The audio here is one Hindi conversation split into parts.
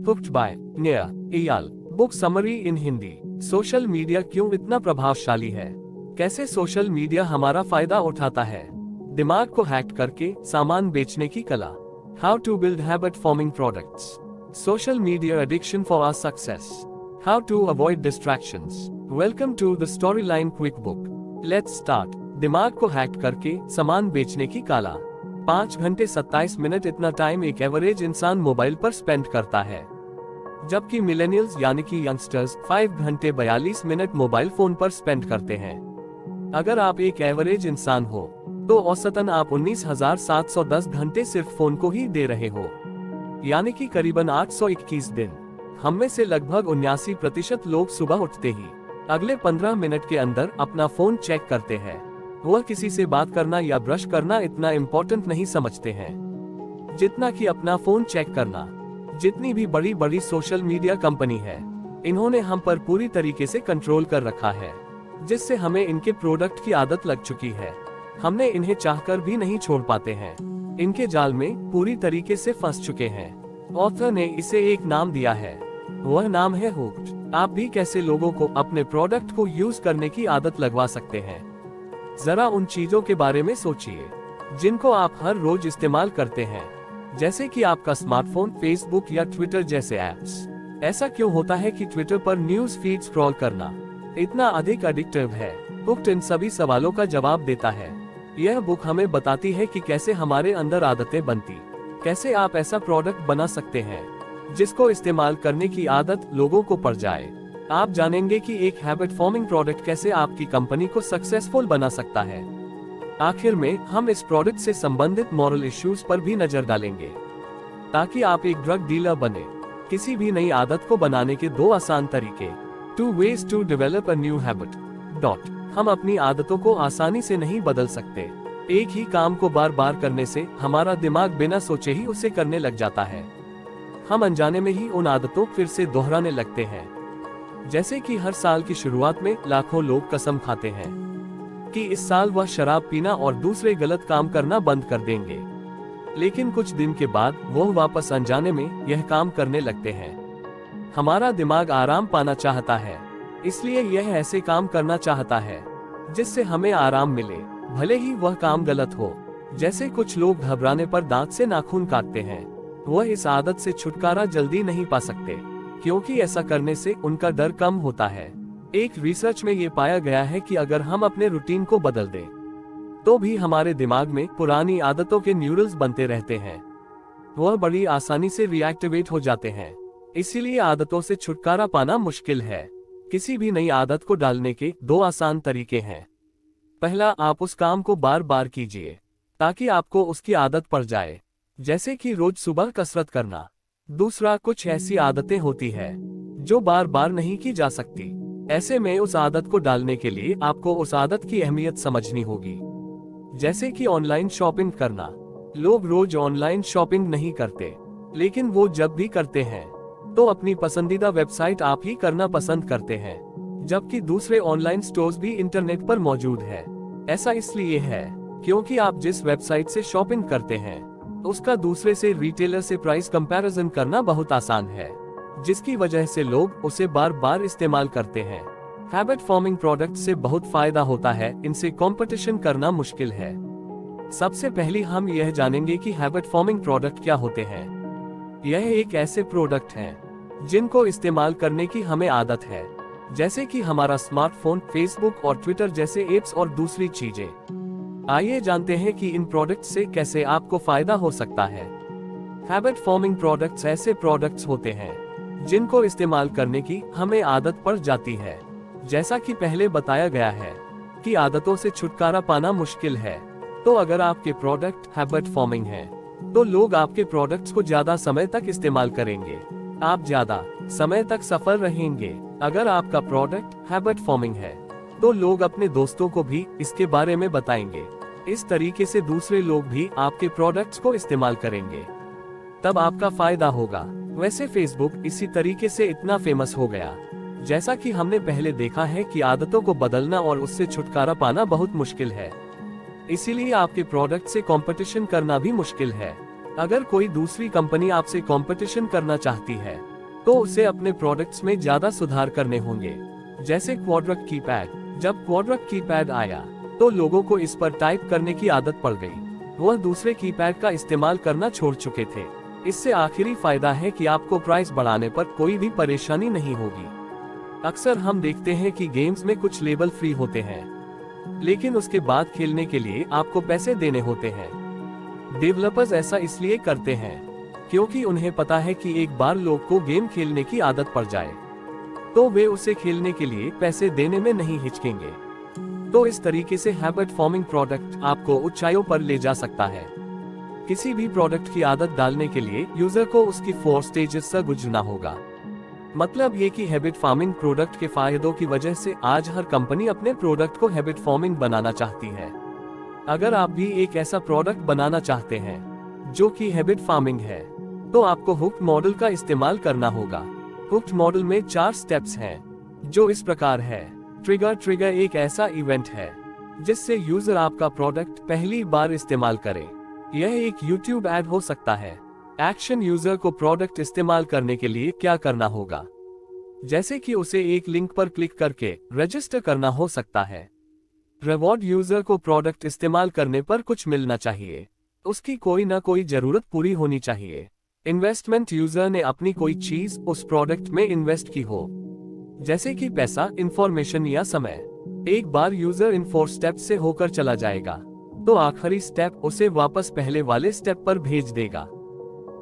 Hooked by Nia Eyal. Book summary in Hindi. Social media क्यों इतना प्रभावशाली है? कैसे सोशल मीडिया हमारा फायदा उठाता है? दिमाग को हैक करके सामान बेचने की कला। How to build habit forming products. Social media addiction for our success. How to avoid distractions. Welcome to the Storyline Quick Book. Let's start. दिमाग को हैक करके सामान बेचने की कला। 5 घंटे 27 मिनट इतना टाइम एक एवरेज इंसान मोबाइल पर स्पेंड करता है, जबकि मिलेनियल्स यानी कि यंगस्टर्स 5 घंटे 42 मिनट मोबाइल फोन पर स्पेंड करते हैं। अगर आप एक एवरेज इंसान हो तो औसतन आप 19,710 घंटे सिर्फ फोन को ही दे रहे हो, यानी कि करीबन 821 दिन। हम में से लगभग 79% लोग सुबह उठते ही अगले 15 मिनट के अंदर अपना फोन चेक करते हैं। वह किसी से बात करना या ब्रश करना इतना इम्पोर्टेंट नहीं समझते हैं जितना कि अपना फोन चेक करना। जितनी भी बड़ी बड़ी सोशल मीडिया कंपनी है, इन्होंने हम पर पूरी तरीके से कंट्रोल कर रखा है, जिससे हमें इनके प्रोडक्ट की आदत लग चुकी है। हमने इन्हें चाहकर भी नहीं छोड़ पाते हैं, इनके जाल में पूरी तरीके से फंस चुके हैं। ऑथर ने इसे एक नाम दिया है, वह नाम है हुक्ड। आप भी कैसे लोगों को अपने प्रोडक्ट को यूज करने की आदत लगवा सकते हैं? जरा उन चीजों के बारे में सोचिए जिनको आप हर रोज इस्तेमाल करते हैं, जैसे कि आपका स्मार्टफोन, फेसबुक या ट्विटर जैसे ऐप्स। ऐसा क्यों होता है कि ट्विटर पर न्यूज फीड स्क्रॉल करना इतना अधिक एडिक्टिव है? बुक इन सभी सवालों का जवाब देता है। यह बुक हमें बताती है कि कैसे हमारे अंदर आदतें बनती, कैसे आप ऐसा प्रोडक्ट बना सकते हैं जिसको इस्तेमाल करने की आदत लोगों को पड़ जाए। आप जानेंगे कि एक हैबिट फॉर्मिंग प्रोडक्ट कैसे आपकी कंपनी को सक्सेसफुल बना सकता है। आखिर में हम इस प्रोडक्ट से संबंधित मॉरल इश्यूज पर भी नजर डालेंगे, ताकि आप एक ड्रग डीलर बने। किसी भी नई आदत को बनाने के 2 आसान तरीके। 2 ways to develop a new habit. हम अपनी आदतों को आसानी से नहीं बदल सकते। एक ही काम को बार बार करने से हमारा दिमाग बिना सोचे ही उसे करने लग जाता है। हम अनजाने में ही उन आदतों फिर से दोहराने लगते हैं। जैसे कि हर साल की शुरुआत में लाखों लोग कसम खाते हैं कि इस साल वह शराब पीना और दूसरे गलत काम करना बंद कर देंगे, लेकिन कुछ दिन के बाद वह वापस अनजाने में यह काम करने लगते हैं। हमारा दिमाग आराम पाना चाहता है, इसलिए यह ऐसे काम करना चाहता है जिससे हमें आराम मिले, भले ही वह काम गलत हो। जैसे कुछ लोग घबराने पर दांत से नाखून काटते हैं, वह इस आदत से छुटकारा जल्दी नहीं पा सकते, क्योंकि ऐसा करने से उनका डर कम होता है। एक रिसर्च में ये पाया गया है कि अगर हम अपने रूटीन को बदल दें, तो भी हमारे दिमाग में पुरानी आदतों के न्यूरल्स बनते रहते हैं, वह बड़ी आसानी से रिएक्टिवेट हो जाते हैं। इसीलिए आदतों से छुटकारा पाना मुश्किल है। किसी भी नई आदत को डालने के 2 आसान तरीके हैं। पहला, आप उस काम को बार बार कीजिए ताकि आपको उसकी आदत पड़ जाए, जैसे कि रोज सुबह कसरत करना। दूसरा, कुछ ऐसी आदतें होती है जो बार बार नहीं की जा सकती। ऐसे में उस आदत को डालने के लिए आपको उस आदत की अहमियत समझनी होगी, जैसे कि ऑनलाइन शॉपिंग करना। लोग रोज ऑनलाइन शॉपिंग नहीं करते, लेकिन वो जब भी करते हैं तो अपनी पसंदीदा वेबसाइट आप ही करना पसंद करते हैं, जबकि दूसरे ऑनलाइन स्टोर्स भी इंटरनेट पर मौजूद है। ऐसा इसलिए है क्योंकि आप जिस वेबसाइट से शॉपिंग करते हैं उसका दूसरे से रिटेलर से प्राइस कंपैरिजन करना बहुत आसान है, जिसकी वजह से लोग उसे बार बार इस्तेमाल करते हैं। हैबिट फॉर्मिंग प्रोडक्ट से बहुत फायदा होता है, इनसे कंपटीशन करना मुश्किल है। सबसे पहले हम यह जानेंगे कि हैबिट फॉर्मिंग प्रोडक्ट क्या होते हैं। यह एक ऐसे प्रोडक्ट हैं जिनको इस्तेमाल करने की हमें आदत है, जैसे कि हमारा स्मार्टफोन, फेसबुक और ट्विटर जैसे एप्स और दूसरी चीजें। आइए जानते हैं कि इन प्रोडक्ट्स से कैसे आपको फायदा हो सकता है। हैबिट फॉर्मिंग प्रोडक्ट्स ऐसे प्रोडक्ट्स होते हैं जिनको इस्तेमाल करने की हमें आदत पड़ जाती है। जैसा कि पहले बताया गया है कि आदतों से छुटकारा पाना मुश्किल है, तो अगर आपके प्रोडक्ट हैबिट फॉर्मिंग है तो लोग आपके प्रोडक्ट्स को ज्यादा समय तक इस्तेमाल करेंगे, आप ज्यादा समय तक सफल रहेंगे। अगर आपका प्रोडक्ट हैबिट फॉर्मिंग है तो लोग अपने दोस्तों को भी इसके बारे में बताएंगे। इस तरीके से दूसरे लोग भी आपके प्रोडक्ट्स को इस्तेमाल करेंगे, तब आपका फायदा होगा। वैसे फेसबुक इसी तरीके से इतना फेमस हो गया। जैसा कि हमने पहले देखा है कि आदतों को बदलना और उससे छुटकारा पाना बहुत मुश्किल है, इसीलिए आपके प्रोडक्ट से कंपटीशन करना भी मुश्किल है। अगर कोई दूसरी कंपनी आपसे कंपटीशन करना चाहती है तो उसे अपने प्रोडक्ट्स में ज्यादा सुधार करने होंगे। जैसे क्वाड्रक कीपैड। जब क्वाड्रक कीपैड आया तो लोगों को इस पर टाइप करने की आदत पड़ गई। वह दूसरे कीपैड का इस्तेमाल करना छोड़ चुके थे। इससे आखिरी फायदा है कि आपको प्राइस बढ़ाने पर कोई भी परेशानी नहीं होगी। अक्सर हम देखते हैं कि गेम्स में कुछ लेवल फ्री होते हैं, लेकिन उसके बाद खेलने के लिए आपको पैसे देने होते हैं। डेवलपर्स ऐसा इसलिए करते हैं क्योंकि उन्हें पता है कि एक बार लोग को गेम खेलने की आदत पड़ जाए तो वे उसे खेलने के लिए पैसे देने में नहीं हिचकेंगे। तो इस तरीके से हैबिट फॉर्मिंग प्रोडक्ट आपको ऊंचाइयों पर ले जा सकता है। किसी भी प्रोडक्ट की आदत डालने के लिए यूजर को उसकी 4 स्टेजेस से गुजरना होगा। मतलब ये कि हैबिट फार्मिंग प्रोडक्ट के फायदों की वजह से आज हर कंपनी अपने प्रोडक्ट को हैबिट फॉर्मिंग बनाना चाहती है। अगर आप भी एक ऐसा प्रोडक्ट बनाना चाहते हैं जो कि हैबिट फार्मिंग है, तो आपको हुक्ड मॉडल का इस्तेमाल करना होगा। हुक्ड मॉडल में 4 स्टेप्स हैं, जो इस प्रकार है। ट्रिगर एक ऐसा इवेंट है जिससे यूजर आपका प्रोडक्ट पहली बार इस्तेमाल करे। यह एक YouTube ऐड हो सकता है। एक्शन, यूजर को प्रोडक्ट इस्तेमाल करने के लिए क्या करना होगा, जैसे कि उसे एक लिंक पर क्लिक करके रजिस्टर करना हो सकता है। रिवॉर्ड, यूजर को प्रोडक्ट इस्तेमाल करने पर कुछ मिलना चाहिए, उसकी कोई ना कोई जरूरत पूरी होनी चाहिए। इन्वेस्टमेंट, यूजर ने अपनी कोई चीज उस प्रोडक्ट में इन्वेस्ट की हो, जैसे कि पैसा, इंफॉर्मेशन या समय। एक बार यूजर इन 4 स्टेप से होकर चला जाएगा तो आखिरी स्टेप उसे वापस पहले वाले स्टेप पर भेज देगा।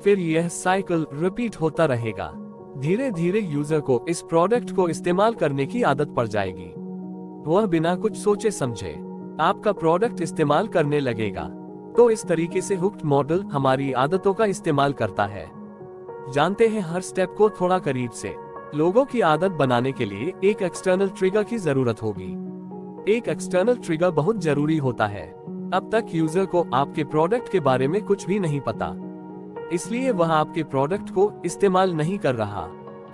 फिर यह साइकिल रिपीट होता रहेगा। धीरे धीरे यूजर को इस प्रोडक्ट को इस्तेमाल करने की आदत पड़ जाएगी। वह बिना कुछ सोचे समझे आपका प्रोडक्ट इस्तेमाल करने लगेगा। तो इस तरीके से हुक्ड मॉडल हमारी आदतों का इस्तेमाल करता है। जानते हैं, हर स्टेप को थोड़ा करीब से लोगों की आदत बनाने के लिए एक एक्सटर्नल ट्रिगर की जरूरत होगी। एक एक्सटर्नल ट्रिगर बहुत जरूरी होता है। अब तक यूजर को आपके प्रोडक्ट के बारे में कुछ भी नहीं पता, इसलिए वह आपके प्रोडक्ट को इस्तेमाल नहीं कर रहा।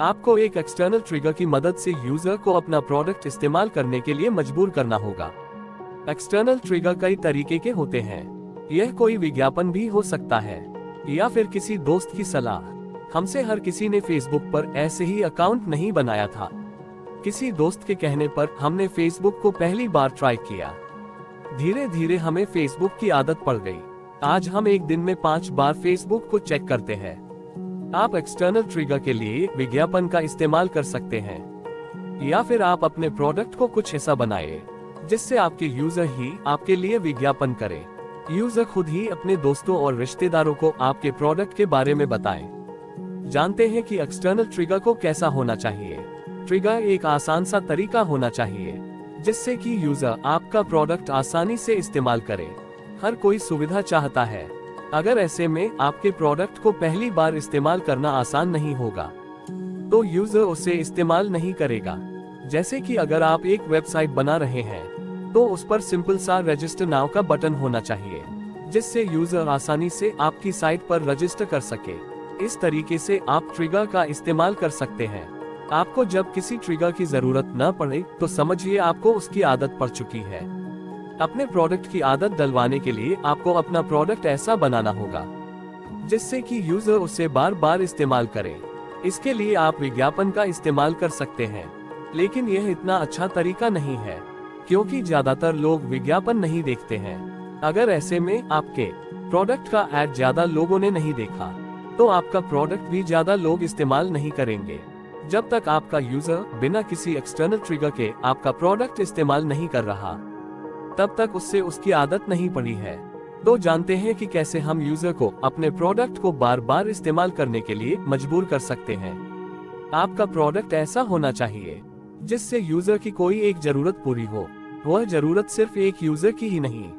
आपको एक एक्सटर्नल ट्रिगर की मदद से यूजर को अपना प्रोडक्ट इस्तेमाल करने के लिए मजबूर करना होगा। एक्सटर्नल ट्रिगर कई तरीके के होते हैं। यह कोई विज्ञापन भी हो सकता है या फिर किसी दोस्त की सलाह। हमसे हर किसी ने फेसबुक पर ऐसे ही अकाउंट नहीं बनाया था। किसी दोस्त के कहने पर हमने फेसबुक को पहली बार ट्राई किया। धीरे धीरे हमें फेसबुक की आदत पड़ गई। आज हम एक दिन में 5 बार फेसबुक को चेक करते हैं। आप एक्सटर्नल ट्रिगर के लिए विज्ञापन का इस्तेमाल कर सकते हैं, या फिर आप अपने प्रोडक्ट को कुछ ऐसा बनाए जिससे आपके यूजर ही आपके लिए विज्ञापन करे। यूजर खुद ही अपने दोस्तों और रिश्तेदारों को आपके प्रोडक्ट के बारे में बताएं। जानते हैं कि एक्सटर्नल ट्रिगर को कैसा होना चाहिए। ट्रिगर एक आसान सा तरीका होना चाहिए जिससे कि यूजर आपका प्रोडक्ट आसानी से इस्तेमाल करे। हर कोई सुविधा चाहता है। अगर ऐसे में आपके प्रोडक्ट को पहली बार इस्तेमाल करना आसान नहीं होगा तो यूजर उसे इस्तेमाल नहीं करेगा। जैसे कि अगर आप एक वेबसाइट बना रहे हैं तो उस पर सिंपल सा रजिस्टर नाउ का बटन होना चाहिए, जिससे यूजर आसानी से आपकी साइट पर रजिस्टर कर सके। इस तरीके से आप ट्रिगर का इस्तेमाल कर सकते हैं। आपको जब किसी ट्रिगर की जरूरत न पड़े तो समझिए आपको उसकी आदत पड़ चुकी है। अपने प्रोडक्ट की आदत डलवाने के लिए आपको अपना प्रोडक्ट ऐसा बनाना होगा जिससे कि यूजर उसे बार बार इस्तेमाल करे। इसके लिए आप विज्ञापन का इस्तेमाल कर सकते हैं, लेकिन यह इतना अच्छा तरीका नहीं है क्योंकि ज्यादातर लोग विज्ञापन नहीं देखते हैं। अगर ऐसे में आपके प्रोडक्ट का ऐड ज्यादा लोगों ने नहीं देखा तो आपका प्रोडक्ट भी ज्यादा लोग इस्तेमाल नहीं करेंगे। जब तक आपका यूजर बिना किसी एक्सटर्नल ट्रिगर के आपका प्रोडक्ट इस्तेमाल नहीं कर रहा, तब तक उससे उसकी आदत नहीं पड़ी है। तो जानते हैं कि कैसे हम यूजर को अपने प्रोडक्ट को बार बार इस्तेमाल करने के लिए मजबूर कर सकते हैं। आपका प्रोडक्ट ऐसा होना चाहिए जिससे यूजर की कोई एक जरूरत पूरी हो। वह जरूरत सिर्फ एक यूजर की ही नहीं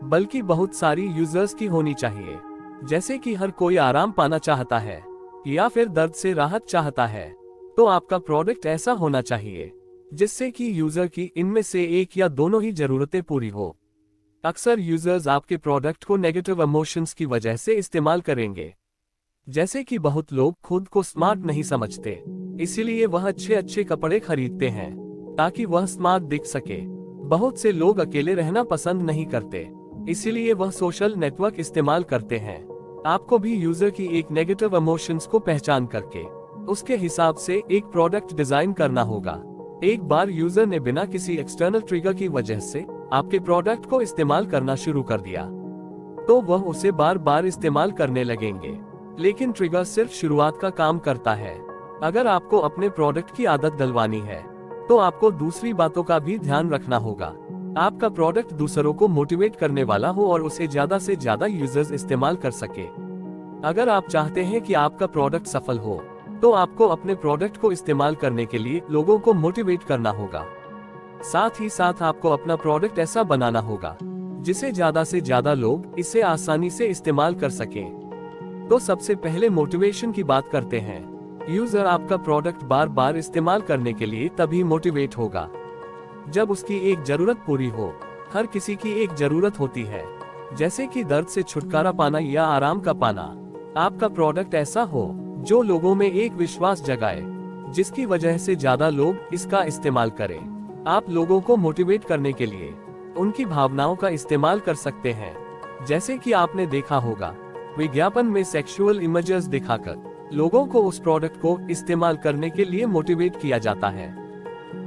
बल्कि बहुत सारी यूजर्स की होनी चाहिए। जैसे कि हर कोई आराम पाना चाहता है या फिर दर्द से राहत चाहता है, तो आपका प्रोडक्ट ऐसा होना चाहिए जिससे कि यूजर की इनमें से एक या दोनों ही जरूरतें पूरी हो। अक्सर यूजर्स आपके प्रोडक्ट को नेगेटिव इमोशंस की वजह से इस्तेमाल करेंगे। जैसे कि बहुत लोग खुद को स्मार्ट नहीं समझते, इसीलिए वह अच्छे अच्छे कपड़े खरीदते हैं ताकि वह स्मार्ट दिख सके। बहुत से लोग अकेले रहना पसंद नहीं करते, इसीलिए वह सोशल नेटवर्क इस्तेमाल करते हैं। आपको भी यूजर की एक नेगेटिव इमोशंस को पहचान करके उसके हिसाब से एक प्रोडक्ट डिजाइन करना होगा। एक बार यूजर ने बिना किसी एक्सटर्नल ट्रिगर की वजह से आपके प्रोडक्ट को इस्तेमाल करना शुरू कर दिया, तो वह उसे बार बार इस्तेमाल करने लगेंगे। लेकिन ट्रिगर सिर्फ शुरुआत का काम करता है। अगर आपको अपने प्रोडक्ट की आदत डलवानी है, तो आपको दूसरी बातों का भी ध्यान रखना होगा। आपका प्रोडक्ट दूसरों को मोटिवेट करने वाला हो और उसे ज्यादा से ज्यादा यूजर्स इस्तेमाल कर सके। अगर आप चाहते हैं कि आपका प्रोडक्ट सफल हो, तो आपको अपने प्रोडक्ट को इस्तेमाल करने के लिए लोगों को मोटिवेट करना होगा। साथ ही साथ आपको अपना प्रोडक्ट ऐसा बनाना होगा जिसे ज्यादा से ज्यादा लोग इसे आसानी से इस्तेमाल कर सकें। तो सबसे पहले मोटिवेशन की बात करते हैं। यूजर आपका प्रोडक्ट बार बार इस्तेमाल करने के लिए तभी मोटिवेट होगा जब उसकी एक जरूरत पूरी हो। हर किसी की एक जरूरत होती है, जैसे कि दर्द से छुटकारा पाना या आराम का पाना। आपका प्रोडक्ट ऐसा हो जो लोगों में एक विश्वास जगाए, जिसकी वजह से ज्यादा लोग इसका इस्तेमाल करें। आप लोगों को मोटिवेट करने के लिए उनकी भावनाओं का इस्तेमाल कर सकते हैं, जैसे कि आपने देखा होगा विज्ञापन में सेक्सुअल इमेजेस दिखाकर लोगों को उस प्रोडक्ट को इस्तेमाल करने के लिए मोटिवेट किया जाता है।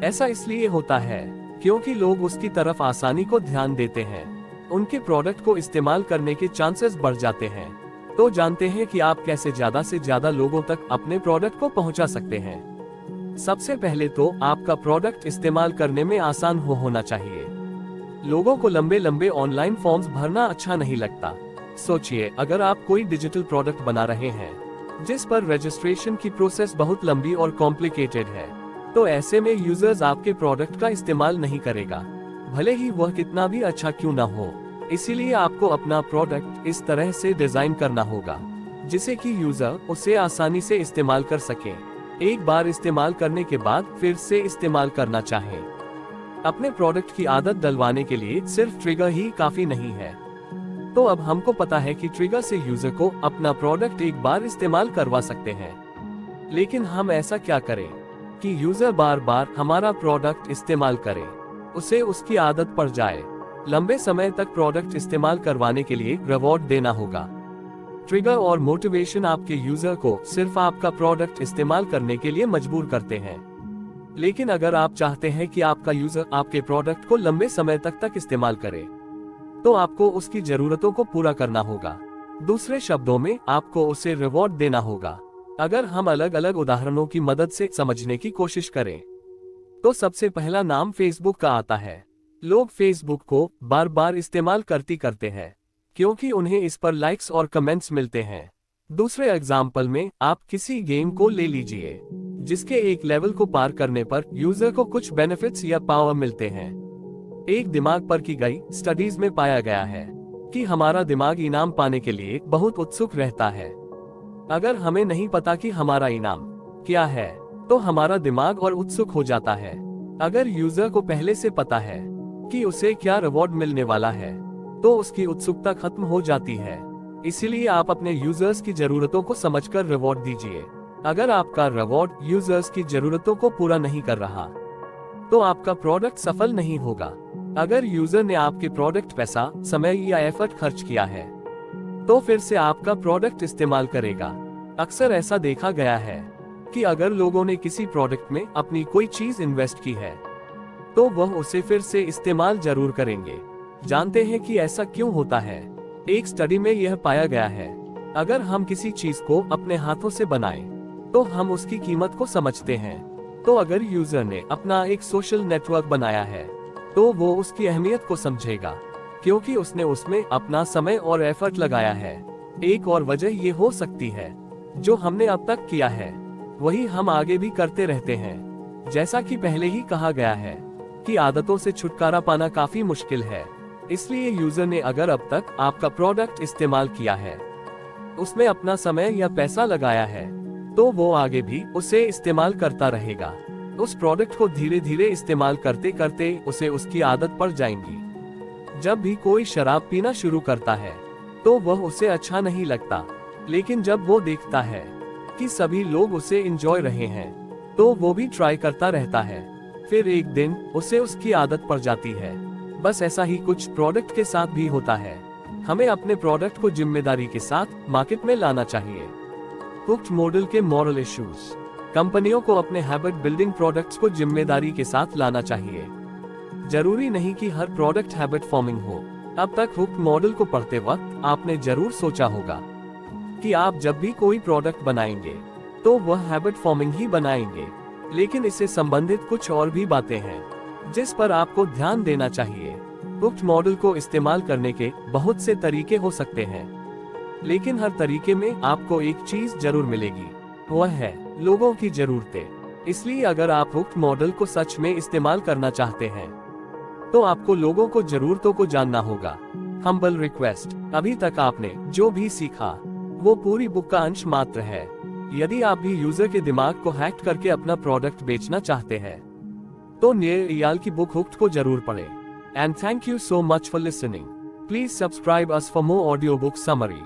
ऐसा इसलिए होता है क्योंकि लोग उसकी तरफ आसानी को ध्यान देते हैं, उनके प्रोडक्ट को इस्तेमाल करने के चांसेस बढ़ जाते हैं। तो जानते हैं कि आप कैसे ज्यादा से ज्यादा लोगों तक अपने प्रोडक्ट को पहुंचा सकते हैं। सबसे पहले तो आपका प्रोडक्ट इस्तेमाल करने में आसान होना चाहिए। लोगों को लंबे लंबे ऑनलाइन फॉर्म्स भरना अच्छा नहीं लगता। सोचिए, अगर आप कोई डिजिटल प्रोडक्ट बना रहे हैं जिस पर रजिस्ट्रेशन की प्रोसेस बहुत लंबी और कॉम्प्लिकेटेड है, तो ऐसे में यूजर्स आपके प्रोडक्ट का इस्तेमाल नहीं करेगा, भले ही वह कितना भी अच्छा क्यों ना हो। इसीलिए आपको अपना प्रोडक्ट इस तरह से डिजाइन करना होगा जिसे कि यूजर उसे आसानी से इस्तेमाल कर सके। एक बार इस्तेमाल करने के बाद फिर से इस्तेमाल करना चाहे। अपने प्रोडक्ट की आदत डलवाने के लिए सिर्फ ट्रिगर ही काफी नहीं है। तो अब हमको पता है कि ट्रिगर से यूजर को अपना प्रोडक्ट एक बार इस्तेमाल करवा सकते हैं। लेकिन हम ऐसा क्या करें कि यूजर बार बार हमारा प्रोडक्ट इस्तेमाल करे, उसे उसकी आदत पड़ जाए। लंबे समय तक प्रोडक्ट इस्तेमाल करवाने के लिए रिवॉर्ड देना होगा। ट्रिगर और मोटिवेशन आपके यूजर को सिर्फ आपका प्रोडक्ट इस्तेमाल करने के लिए मजबूर करते हैं। लेकिन अगर आप चाहते हैं कि आपका यूजर आपके प्रोडक्ट को लंबे समय तक इस्तेमाल करे, तो आपको उसकी जरूरतों को पूरा करना होगा। दूसरे शब्दों में, आपको उसे रिवॉर्ड देना होगा। अगर हम अलग अलग उदाहरणों की मदद से समझने की कोशिश करें, तो सबसे पहला नाम फेसबुक का आता है। लोग फेसबुक को बार बार इस्तेमाल करते हैं क्योंकि उन्हें इस पर लाइक्स और कमेंट्स मिलते हैं। दूसरे एग्जाम्पल में आप किसी गेम को ले लीजिए जिसके एक लेवल को पार करने पर यूजर को कुछ बेनिफिट्स या पावर मिलते हैं। एक दिमाग पर की गई स्टडीज में पाया गया है कि हमारा दिमाग इनाम पाने के लिए बहुत उत्सुक रहता है। अगर हमें नहीं पता कि हमारा इनाम क्या है, तो हमारा दिमाग और उत्सुक हो जाता है। अगर यूजर को पहले से पता है कि उसे क्या रिवॉर्ड मिलने वाला है, तो उसकी उत्सुकता खत्म हो जाती है। इसीलिए आप अपने यूजर्स की जरूरतों को समझकर रिवॉर्ड दीजिए। अगर आपका रिवॉर्ड यूजर्स की जरूरतों को पूरा नहीं कर रहा, तो आपका प्रोडक्ट सफल नहीं होगा। अगर यूजर ने आपके प्रोडक्ट पैसा, समय या एफर्ट खर्च किया है, तो फिर से आपका प्रोडक्ट इस्तेमाल करेगा। अक्सर ऐसा देखा गया है कि अगर लोगों ने किसी प्रोडक्ट में अपनी कोई चीज इन्वेस्ट की है, तो वह उसे फिर से इस्तेमाल जरूर करेंगे। जानते हैं कि ऐसा क्यों होता है? एक स्टडी में यह पाया गया है, अगर हम किसी चीज को अपने हाथों से बनाएं, तो हम उसकी कीमत को समझते हैं। तो अगर यूजर ने अपना एक सोशल नेटवर्क बनाया है, तो वो उसकी अहमियत को समझेगा, क्योंकि उसने उसमें अपना समय और एफर्ट लगाया है। एक और वजह ये हो सकती है, जो हमने अब तक किया है वही हम आगे भी करते रहते हैं। जैसा कि पहले ही कहा गया है कि आदतों से छुटकारा पाना काफी मुश्किल है। इसलिए यूजर ने अगर अब तक आपका प्रोडक्ट इस्तेमाल किया है, उसमें अपना समय या पैसा लगाया है, तो वो आगे भी उसे इस्तेमाल करता रहेगा। उस प्रोडक्ट को धीरे धीरे इस्तेमाल करते करते उसे उसकी आदत पड़ जाएंगी। जब भी कोई शराब पीना शुरू करता है, तो वह उसे अच्छा नहीं लगता, लेकिन जब वो देखता है कि सभी लोग उसे एंजॉय रहे हैं, तो वो भी ट्राई करता रहता है। फिर एक दिन उसे उसकी आदत पड़ जाती है। बस ऐसा ही कुछ प्रोडक्ट के साथ भी होता है। हमें अपने प्रोडक्ट को जिम्मेदारी के साथ मार्केट में लाना चाहिए। हुक्ड मॉडल के मॉरल इश्यूज। कंपनियों को अपने हैबिट बिल्डिंग प्रोडक्ट्स को जिम्मेदारी के साथ लाना चाहिए। जरूरी नहीं कि हर प्रोडक्ट हैबिट फॉर्मिंग हो। अब तक हुक्ड मॉडल को पढ़ते वक्त आपने जरूर सोचा होगा कि आप जब भी कोई प्रोडक्ट बनाएंगे तो वह हैबिट फॉर्मिंग ही बनाएंगे, लेकिन इससे संबंधित कुछ और भी बातें हैं जिस पर आपको ध्यान देना चाहिए। हुक्ड मॉडल को इस्तेमाल करने के बहुत से तरीके हो सकते हैं, लेकिन हर तरीके में आपको एक चीज जरूर मिलेगी, वह है लोगों की जरूरतें। इसलिए अगर आप हुक्ड मॉडल को सच में इस्तेमाल करना चाहते हैं तो आपको लोगों को जरूरतों को जानना होगा। हम्बल रिक्वेस्ट, अभी तक आपने जो भी सीखा वो पूरी बुक का अंश मात्र है। यदि आप भी यूजर के दिमाग को हैक करके अपना प्रोडक्ट बेचना चाहते हैं तो नीर इयाल की बुक हुक्ड को जरूर पढ़ें। And thank you so much for listening. Please subscribe us for more audio book summary.